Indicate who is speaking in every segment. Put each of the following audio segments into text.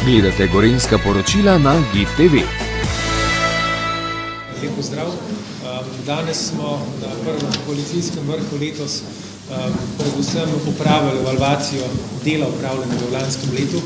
Speaker 1: Gledate Gorenjska poročila na GIF TV.
Speaker 2: Lep pozdrav. Danes smo na prvem koalicijskem vrhu letos predvsem opravili evalvacijo dela opravljenega v lanskem letu.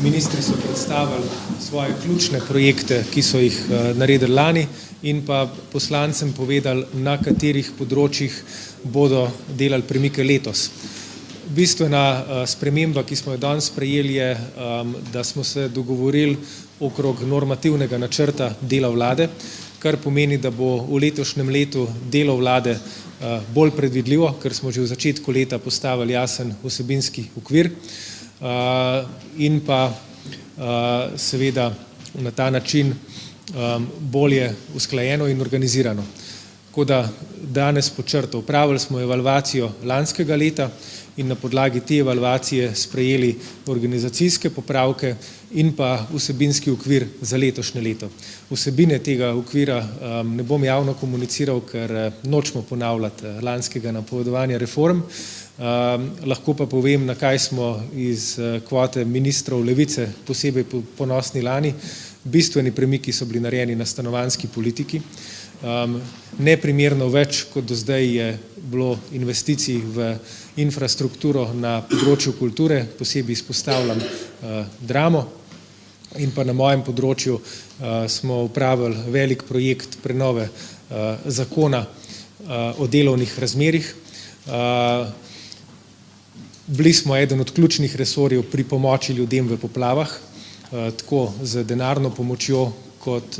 Speaker 2: Ministri so predstavili svoje ključne projekte, ki so jih naredili lani, in pa poslancem povedali, na katerih področjih bodo delali premike letos. Bistvena sprememba, ki smo jo danes sprejeli, je, da smo se dogovorili okrog normativnega načrta dela vlade, kar pomeni, da bo v letošnjem letu delo vlade bolj predvidljivo, ker smo že v začetku leta postavili jasen vsebinski okvir in pa seveda na ta način bolje usklajeno in organizirano. Tako da danes pod črto opravili smo evalvacijo lanskega leta in na podlagi te evalvacije sprejeli organizacijske popravke in pa vsebinski okvir za letošnje leto. Vsebine tega okvira ne bom javno komuniciral, ker nočemo ponavljati lanskega napovedovanja reform. Lahko pa povem, na kaj smo iz kvote ministrov Levice posebej ponosni lani. Bistveni premiki so bili narejeni na stanovanjski politiki. Neprimerno več kot do zdaj je bilo investicij v infrastrukturo na področju kulture, posebej izpostavljam Dramo, in pa na mojem področju smo upravili velik projekt prenove zakona o delovnih razmerjih. Bili smo eden od ključnih resorjev pri pomoči ljudem v poplavah, tako z denarno pomočjo kot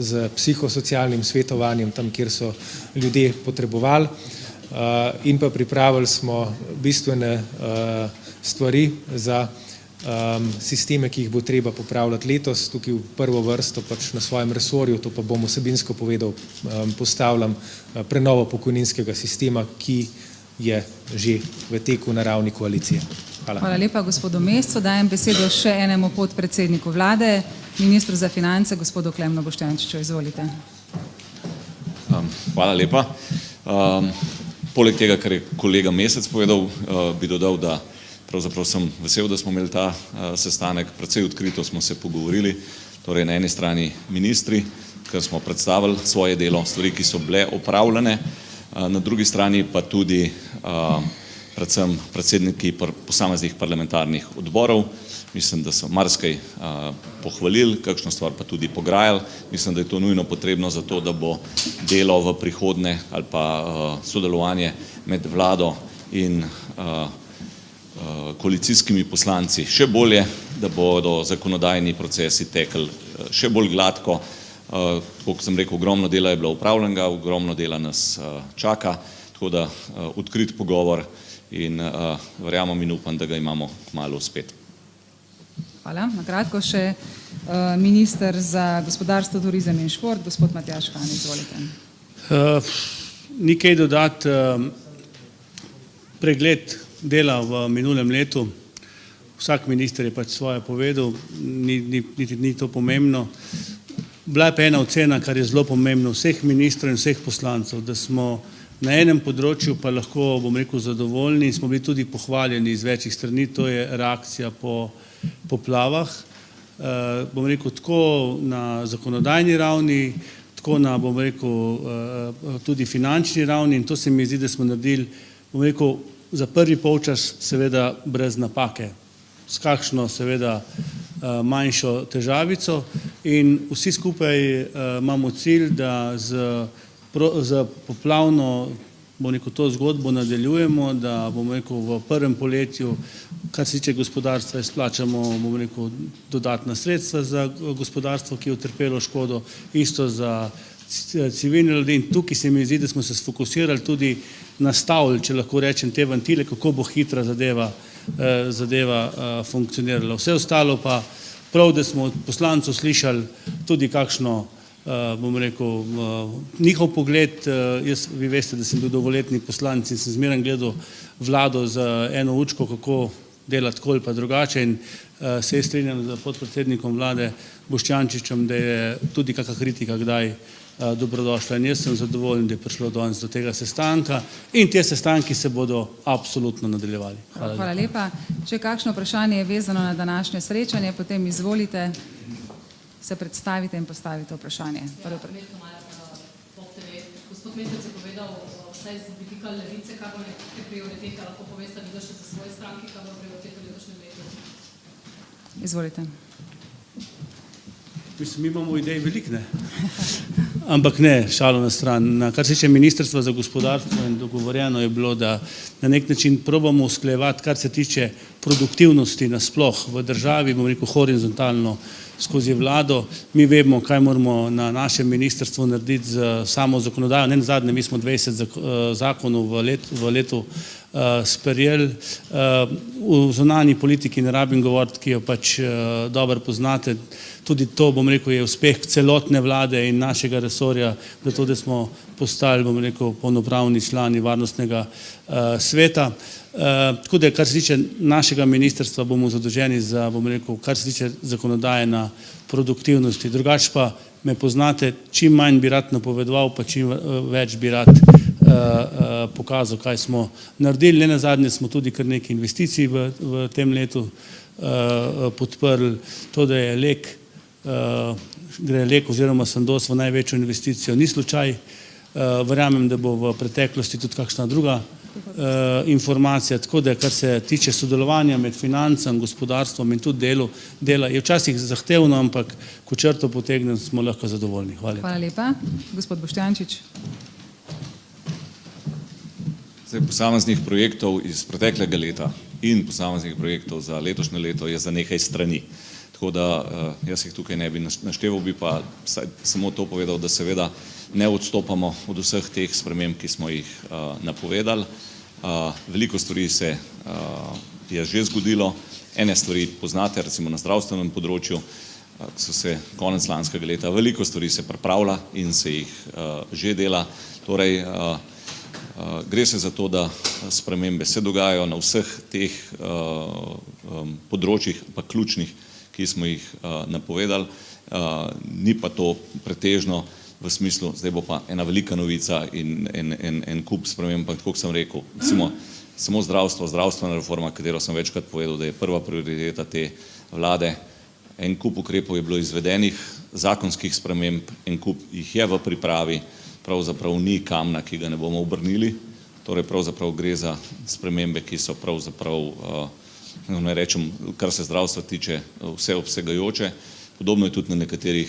Speaker 2: z psihosocialnim svetovanjem tam, kjer so ljudje potrebovali, in pa pripravili smo bistvene stvari za sisteme, ki jih bo treba popravljati letos. Tukaj v prvo vrsto pač na svojem resorju, to pa bom vsebinsko povedal, postavljam prenovo pokojninskega sistema, ki je že v teku na ravni koalicije. Hvala.
Speaker 3: Hvala lepa gospodu Mescu. Dajem besedo še enemu podpredsedniku vlade, ministru za finance, gospodu Klemnu Boštjančiču. Izvolite.
Speaker 4: Hvala lepa. Poleg tega, kar je kolega Mesec povedal, bi dodal, da pravzaprav sem vesel, da smo imeli ta sestanek, precej odkrito smo se pogovorili, torej na eni strani ministri, ker smo predstavili svoje delo, stvari, ki so bile opravljene, na drugi strani pa tudi predvsem predsedniki posameznih parlamentarnih odborov. Mislim, da so marsikaj pohvalili, kakšno stvar pa tudi pograjali. Mislim, da je to nujno potrebno za to, da bo delo v prihodnje ali pa sodelovanje med vlado in koalicijskimi poslanci še bolje, da bodo zakonodajni procesi tekli še bolj gladko. Kot sem rekel, ogromno dela je bilo upravljenega, ogromno dela nas čaka, tako da odkrit pogovor in verjamem in upam, da ga imamo kmalu spet.
Speaker 3: Hvala. Na kratko še minister za gospodarstvo, turizem in šport, gospod Matjaž Han, izvolite.
Speaker 5: Ni kaj dodati, pregled dela v minulem letu, vsak minister je pač svoje povedal, ni to pomembno. Bila je pa ena ocena, kar je zelo pomembno, vseh ministrov in vseh poslancev, da smo na enem področju pa lahko, bom rekel, zadovoljni in smo bili tudi pohvaljeni iz večjih strani, to je reakcija po poplavah. Bom rekel, tako na zakonodajni ravni, tako na, bom rekel, tudi finančni ravni, in to se mi zdi, da smo naredili, bom rekel, za prvi polčas seveda brez napake, s kakšno seveda manjšo težavico, in vsi skupaj imamo cilj, da z poplavno, bom rekel, to zgodbo nadaljujemo, da, bom rekel, v prvem poletju, kar se tiče gospodarstva, izplačamo, bom rekel, dodatna sredstva za gospodarstvo, ki je utrpelo škodo, isto za civilne ljudi, in tukaj se mi zdi, da smo se sfokusirali tudi nastavili, če lahko rečem, te ventile, kako bo hitra zadeva funkcionirala. Vse ostalo pa prav, da smo od poslancev slišali tudi kakšno, bom rekel, njihov pogled. Vi veste, da sem bil dolgoletni poslanec in sem zmeraj gledal vlado z eno učko, kako delati tako ali pa drugače, in se strinjam z podpredsednikom vlade Boštjančičem, da je tudi kakšna kritika kdaj dobrodošla. In jaz sem zadovoljen, da je prišlo danes do tega sestanka in te sestanki se bodo absolutno nadaljevali.
Speaker 3: Hvala lepa. Če kakšno vprašanje je vezano na današnje srečanje, potem izvolite, se predstavite in postavite vprašanje.
Speaker 6: Gospod Mesec je povedal, vsaj z vidika Levice, kaj bo neke prioritete, lahko poveste, da še za svoje stranke, kaj bo prioritete v letošnjem letu.
Speaker 3: Izvolite.
Speaker 5: Mislim, mi imamo idej veliko, ne? Ampak ne, šalo na stran. Kar se tiče Ministrstva za gospodarstvo in dogovorjeno je bilo, da na nek način probamo usklajevati, kar se tiče produktivnosti nasploh v državi, bom rekel horizontalno skozi vlado. Mi vemo, kaj moramo na našem ministrstvu narediti z samo zakonodajo. Ne nazadnje, mi smo 20 zakonov v letu sprejeli. V zunanji politiki ne rabim govoriti, ki jo pač dobro poznate. Tudi to, bom rekel, je uspeh celotne vlade in našega resorja, zato da smo postali, bom rekel, polnopravni člani varnostnega sveta. Tako da, kar se tiče našega ministrstva, bomo zadolženi za, bom rekel, kar se tiče zakonodaje na produktivnosti. Drugače pa me poznate, čim manj bi rad napovedoval, pa čim več bi rad pokazal, kaj smo naredili. Ne nazadnje smo tudi kar nekaj investicij v tem letu podprli. To, da je gre Lek oziroma Sandoz v največjo investicijo, ni slučaj. Verjamem, da bo v preteklosti tudi kakšna druga informacija, tako da kar se tiče sodelovanja med financami, gospodarstvom in tudi dela, je včasih zahtevno, ampak ko črto potegnem, smo lahko zadovoljni.
Speaker 3: Hvala lepa. Gospod Boštjančič.
Speaker 4: Posameznih projektov iz preteklega leta in posameznih projektov za letošnje leto je za nekaj strani. Tako da jaz jih tukaj ne bi našteval, bi pa samo to povedal, da seveda ne odstopamo od vseh teh sprememb, ki smo jih napovedali. Veliko stvari se je že zgodilo. Ene stvari poznate, recimo na zdravstvenem področju, so se konec lanskega leta, veliko stvari se pripravlja in se jih že dela. Torej, gre se za to, da spremembe se dogajajo na vseh teh področjih, pa ključnih, ki smo jih napovedali. Ni pa to pretežno v smislu, zdaj bo pa ena velika novica in en kup sprememb, tako kot sem rekel, samo zdravstvena reforma, katero sem večkrat povedal, da je prva prioriteta te vlade. En kup ukrepov je bilo izvedenih, zakonskih sprememb, en kup jih je v pripravi, pravzaprav ni kamna, ki ga ne bomo obrnili, torej pravzaprav gre za spremembe, ki so pravzaprav, ne rečem, kar se zdravstva tiče, vseobsegajoče. Podobno je tudi na nekaterih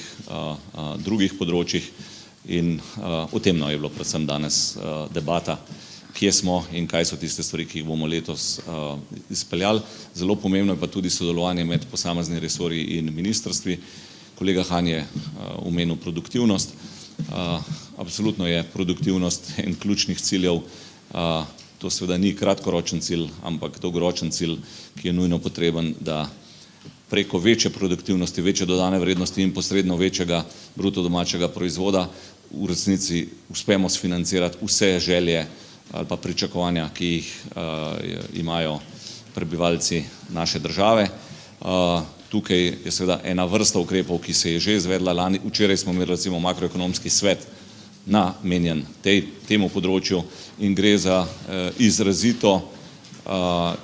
Speaker 4: drugih področjih in o tem je bilo predvsem danes debata, kje smo in kaj so tiste stvari, ki jih bomo letos izpeljali. Zelo pomembno je pa tudi sodelovanje med posameznimi resorji in ministrstvi. Kolega Han je omenil produktivnost. Absolutno je produktivnost en ključnih ciljev. To seveda ni kratkoročen cilj, ampak dolgoročen cilj, ki je nujno potreben, da preko večje produktivnosti, večje dodane vrednosti in posredno večjega bruto domačega proizvoda v resnici uspemo sfinancirati vse želje ali pa pričakovanja, ki jih imajo prebivalci naše države. Tukaj je seveda ena vrsta ukrepov, ki se je že izvedla lani. Včeraj smo imeli recimo makroekonomski svet namenjen temu področju in gre za izrazito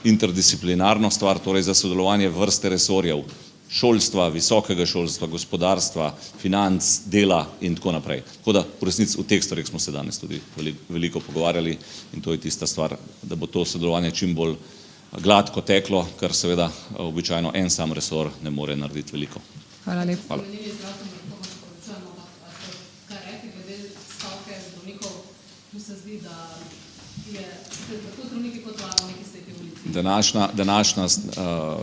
Speaker 4: interdisciplinarno stvar, torej za sodelovanje vrste resorjev, šolstva, visokega šolstva, gospodarstva, financ, dela in tako naprej. Tako da v resnici v teh stvareh smo se danes tudi veliko pogovarjali in to je tista stvar, da bo to sodelovanje čim bolj gladko teklo, kar seveda običajno en sam resor ne more narediti veliko.
Speaker 3: Hvala lepa.
Speaker 4: Današnji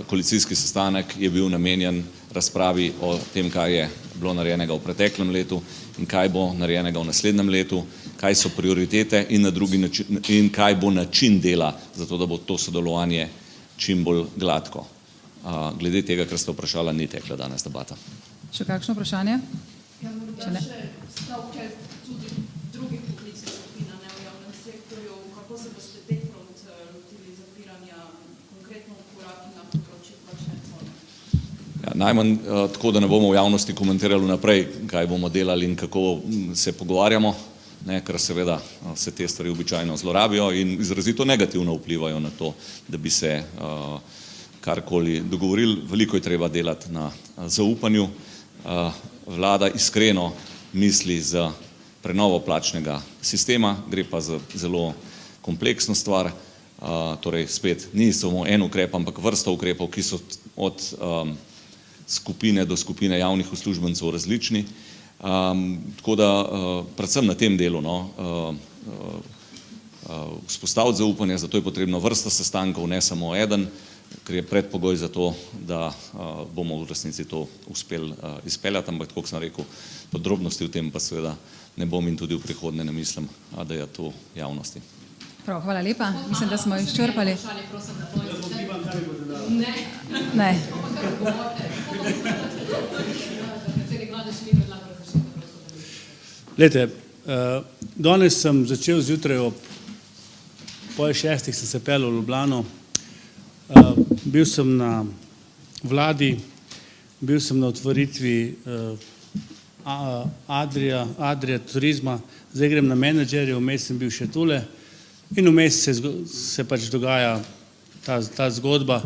Speaker 4: koalicijski sestanek je bil namenjen razpravi o tem, kaj je bilo narejenega v preteklem letu in kaj bo narejenega v naslednjem letu, kaj so prioritete in kaj bo način dela, zato da bo to sodelovanje čim bolj gladko. Glede tega, kar ste vprašala, ni tekla danes debata.
Speaker 3: Še kakšno vprašanje?
Speaker 6: Ja, morda še stavke tudi drugih poklicnih skupin v javnem sektorju. Kako se boste teh lotili zapiranja, konkretno koraki na področju plačne cone?
Speaker 4: Ja, najmanj tako, da ne bomo v javnosti komentirali naprej, kaj bomo delali in kako se pogovarjamo, ne, ker seveda se te stvari običajno zlorabijo in izrazito negativno vplivajo na to, da bi se karkoli dogovorili. Veliko je treba delati na zaupanju. Vlada iskreno misli za prenovo plačnega sistema, gre pa za zelo kompleksno stvar, torej spet ni samo en ukrep, ampak vrsta ukrepov, ki so od skupine do skupine javnih uslužbencev različni. Tako da predvsem na tem delu vzpostaviti zaupanje, zato je potrebno vrsta sestankov, ne samo eden, ker je predpogoj za to, da bomo v resnici to uspeli izpeljati, ampak tako, kot sem rekel, podrobnosti v tem pa seveda ne bom in tudi v prihodnje ne mislim, da je to javnosti.
Speaker 3: Prav, hvala lepa. Mislim, da smo izčrpali.
Speaker 6: Ne.
Speaker 3: Ne.
Speaker 5: Glejte, danes sem začel zjutraj ob 5:30 sem se peljal v Ljubljano. Bil sem na vladi, bil sem na otvoritvi Adria turizma, zdaj grem na menedžerje, vmes sem bil še tule in vmes se pač dogaja ta zgodba.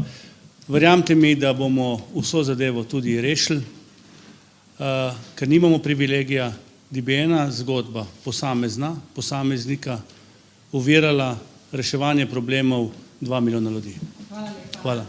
Speaker 5: Verjamte mi, da bomo vso zadevo tudi rešili, ker nimamo privilegija, da bi ena zgodba posameznika ovirala reševanje problemov 2 milijona ljudi. Hvala.